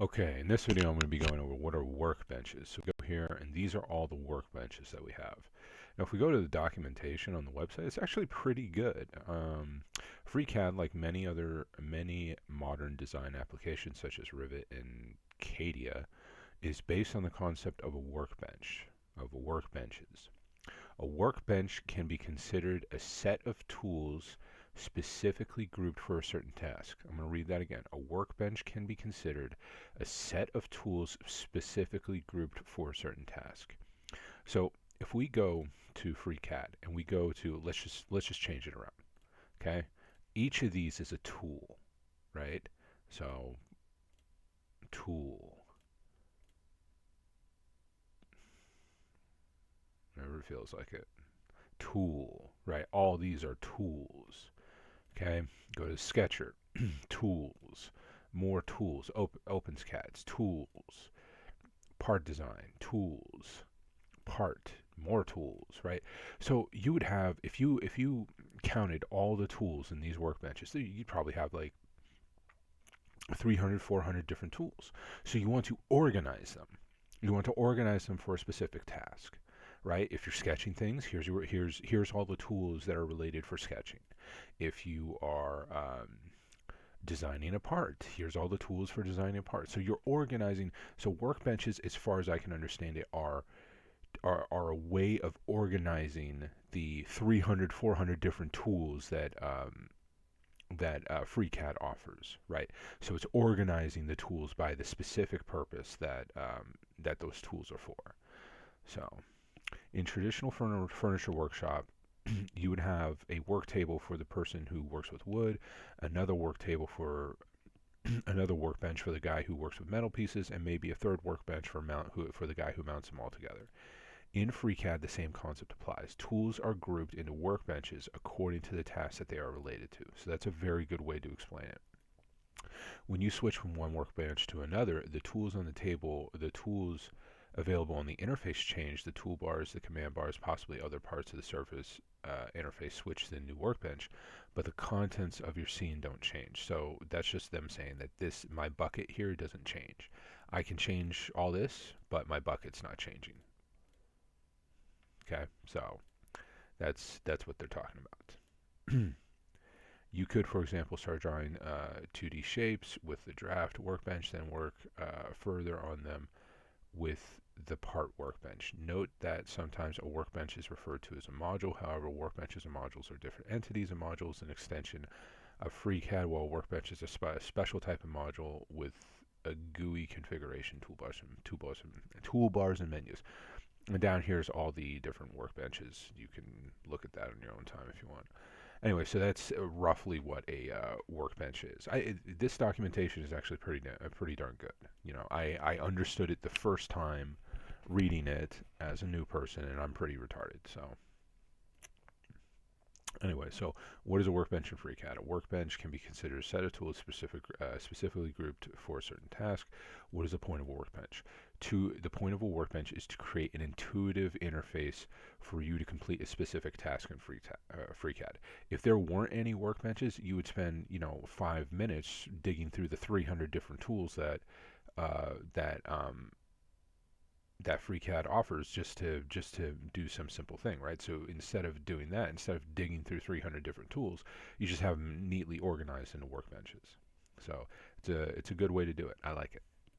Okay, in this video I'm going to be going over what are workbenches. So we go here, and these are all the workbenches that we have. Now if we go to the documentation on the website, it's actually pretty good. Freecad, like many modern design applications such as Rivet and Cadia, is based on the concept of a workbench, of workbenches. A workbench can be considered a set of tools specifically grouped for a certain task. I'm going to read that again. A workbench can be considered a set of tools specifically grouped for a certain task. So if we go to FreeCAD and we go to let's just change it around. Okay? Each of these is a tool, right? So tool, whatever feels like it. Tool, right? All these are tools. Okay, go to Sketcher, tools, more tools, OpenSCADs, tools, part design, tools, part, more tools, right? So you would have, if you counted all the tools in these workbenches, so you'd probably have like 300, 400 different tools. So you want to organize them. You want to organize them for a specific task, right? If you're sketching things, here's all the tools that are related for sketching. If you are designing a part, here's all the tools for designing a part. So you're organizing. So workbenches, as far as I can understand it, are a way of organizing the 300, 400 different tools that FreeCAD offers, right? So it's organizing the tools by the specific purpose that those tools are for. So in traditional furniture workshop, you would have a work table for the person who works with wood, another work table for another workbench for the guy who works with metal pieces, and maybe a third workbench for the guy who mounts them all together. In FreeCAD, the same concept applies. Tools are grouped into workbenches according to the task that they are related to. So that's a very good way to explain it. When you switch from one workbench to another, the tools on the table, the tools available on the interface change, the toolbars, the command bars, possibly other parts of the surface interface switch to the new workbench, but the contents of your scene don't change. So that's just them saying that my bucket here doesn't change. I can change all this, but my bucket's not changing. Okay, so that's what they're talking about. You could, for example, start drawing 2D shapes with the draft workbench, then work further on them with the part workbench. Note that sometimes a workbench is referred to as a module. However, workbenches and modules are different entities. A module is an extension of FreeCAD, while a workbench is a special type of module with a GUI configuration, toolbars and menus. And down here's all the different workbenches. You can look at that on your own time if you want. Anyway, so that's roughly what a workbench is. This documentation is actually pretty darn good. You know, I understood it the first time reading it as a new person, and I'm pretty retarded. So anyway, so what is a workbench in FreeCAD? A workbench can be considered a set of tools specifically grouped for a certain task. What is the point of a workbench? The point of a workbench is to create an intuitive interface for you to complete a specific task in FreeCAD. If there weren't any workbenches, you would spend 5 minutes digging through the 300 different tools uh, that um, that FreeCAD offers just to do some simple thing, right? So instead of doing that, instead of digging through 300 different tools, you just have them neatly organized into workbenches. So it's a good way to do it. I like it.